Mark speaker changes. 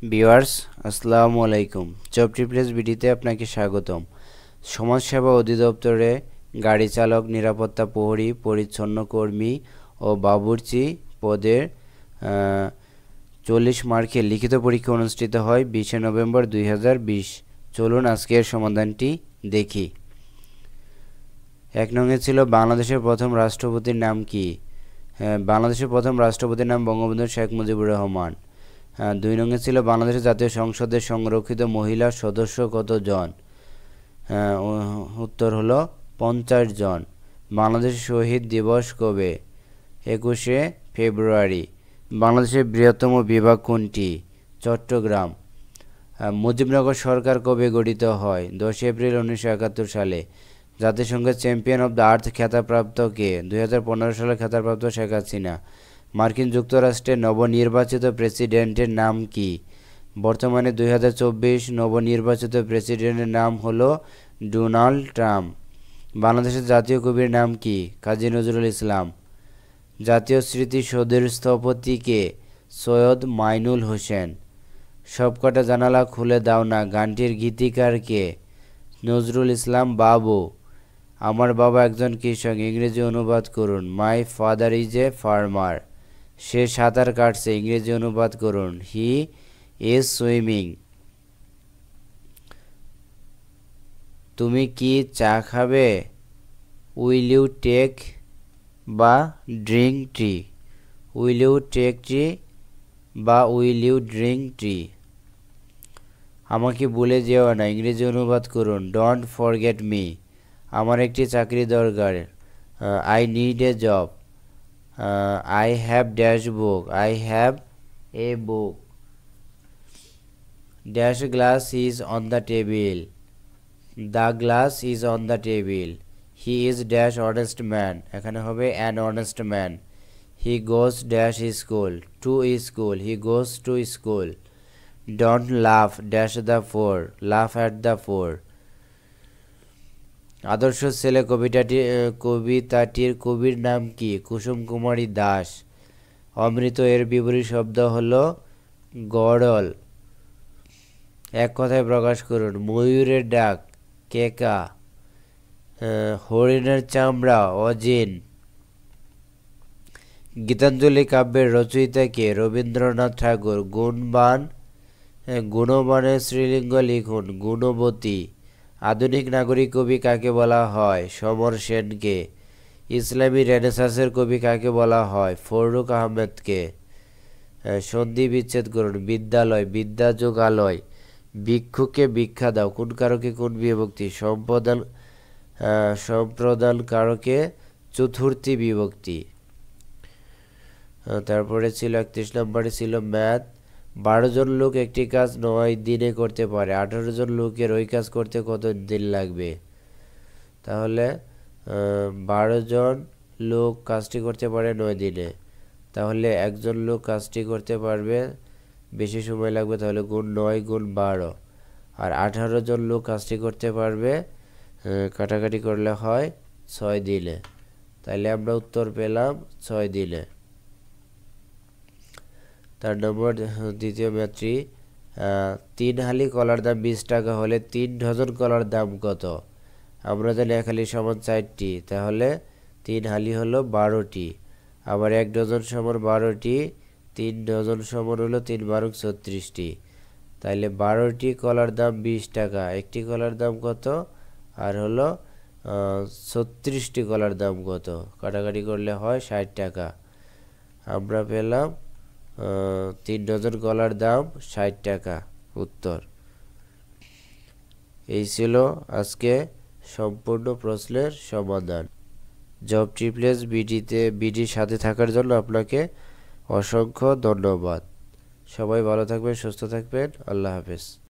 Speaker 1: Viewers, আসসালামু আলাইকুম। Job ট্রিপলেস বিডিতে আপনাকে স্বাগতম। সমাজসেবা অধিদপ্তরে গাড়ি চালক, নিরাপত্তা প্রহরী, পরিচ্ছন্ন কর্মী ও বাবুর্চি পদের 40 মার্কের লিখিত পরীক্ষা অনুষ্ঠিত হয় 20 নভেম্বর 2020। চলুন আজকের সমাধানটি দেখি। 1 নংয়ে ছিল বাংলাদেশের প্রথম রাষ্ট্রপতির নাম কি? বাংলাদেশের প্রথম রাষ্ট্রপতির নাম বঙ্গবন্ধু শেখ মুজিবুর রহমান। 2 নংয়ে ছিল বাংলাদেশের জাতীয় সংসদের সংরক্ষিত মহিলা সদস্য কতজন? উত্তর হলো 50 জন। বাংলাদেশের শহীদ দিবস কবে? 21শে ফেব্রুয়ারি। বাংলাদেশের বৃহত্তম বিভাগ কোনটি? চট্টগ্রাম। মুজিবনগর সরকার কবে গঠিত হয়? 10 এপ্রিল 1971 সালে। জাতিসংঘের চ্যাম্পিয়ন অব দ্য আর্থ খেতাবপ্রাপ্ত কে? 2015 সালে খেতাবপ্রাপ্ত শেখ হাসিনা। মার্কিন যুক্তরাষ্ট্রের নবনির্বাচিত প্রেসিডেন্টের নাম কি? বর্তমানে 2024 নবনির্বাচিত প্রেসিডেন্টের নাম হলো ডোনাল্ড ট্রাম্প। বাংলাদেশের জাতীয় কবির নাম কি? কাজী নজরুল ইসলাম। জাতীয় স্মৃতিসৌধের স্থপতি কে? সৈয়দ মাইনুল হোসেন। সবকটা জানালা খুলে দাও না গানটির গীতিকার কে? নজরুল ইসলাম বাবু। আমার বাবা একজন কৃষক, ইংরেজি অনুবাদ করুন। My father is a farmer. সে সাঁতার কাটছে, ইংরেজি অনুবাদ করুন। He is swimming. তুমি কি চা খাবে? উইল ইউ টেক বা drink tea? Will you take tea বা উইল ইউ ড্রিঙ্ক টি? আমাকে ভুলে যেও না, ইংরেজি অনুবাদ করুন। Don't forget me. আমার একটি চাকরি দরকার। I need a job. I have dash book. I have a book. Dash glass is on the table. The glass is on the table. He is dash honest man. এখানে হবে an honest man. He goes dash school. To school. He goes to school. Don't laugh dash the four. Laugh at the four. আদর্শ ছেলে কবিতাটির কবির নাম কি? কুসুম কুমারী দাস। অমৃত এর বিপরীত শব্দ হলো গড়ল। এক কথায় প্রকাশ করুন। ময়ূরের ডাক কেকা। হরিণের চামড়া অজিন। গীতাঞ্জলি কাব্যের রচয়িতা কে? রবীন্দ্রনাথ ঠাকুর। গুণবানের স্ত্রীলিঙ্গ লিখুন। গুণবতী। আধুনিক নাগরিক কবি কাকে বলা হয়? সমর সেনকে। ইসলামী রেনেসাঁসের কবি কাকে বলা হয়? ফররুখ আহমেদকে। সন্ধি বিচ্ছেদ করুন। বিদ্যালয় বিদ্যাযোগ আলয়। ভিক্ষুকে ভিক্ষা দাও কোন কারকে কোন বিভক্তি? সম্প্রদান কারকে চতুর্থী বিভক্তি। তারপরে ছিল 31 নম্বরে ছিল ম্যাথ। 12 জন লোক একটি কাজ 9 দিনে করতে পারে। 18 জন লোকের ওই কাজ করতে কত দিন লাগবে? তাহলে 12 জন লোক কাজটি করতে পারে 9 দিনে। তাহলে একজন লোক কাজটি করতে পারবে, বেশি সময় লাগবে, তাহলে গুণ 9 গুণ 12। আর 18 জন লোক কাজটি করতে পারবে, কাটাকাটি করলে হয় 6 দিনে। তাহলে আমরা উত্তর পেলাম 6 দিনে। 4 নম্বর দ্বিতীয় ম্যাথটি, 3 হালি কলার দাম 20 টাকা হলে 3 ডজন কলার দাম কত? আমরা জানি 1 হালি সমান 4টি, তাহলে 3 হালি হলো 12টি। আবার 1 ডজন সমান 12টি, 3 ডজন সমান হলো 3 12 36টি। তাইলে 12টি কলার দাম 20 টাকা, একটি কলার দাম কত? আর হলো 36টি কলার দাম কত? কাটাকাটি করলে হয় 60 টাকা। আমরা পেলাম 3 ডজন কলার দাম 60 টাকা। উত্তর। এই ছিল আজকে সম্পূর্ণ প্রশ্নের সমাধান। জব ট্রিপলেস বিডির সাথে থাকার জন্য আপনাকে অসংখ্য ধন্যবাদ। সবাই ভালো থাকবেন, সুস্থ থাকবেন। আল্লাহ হাফেজ।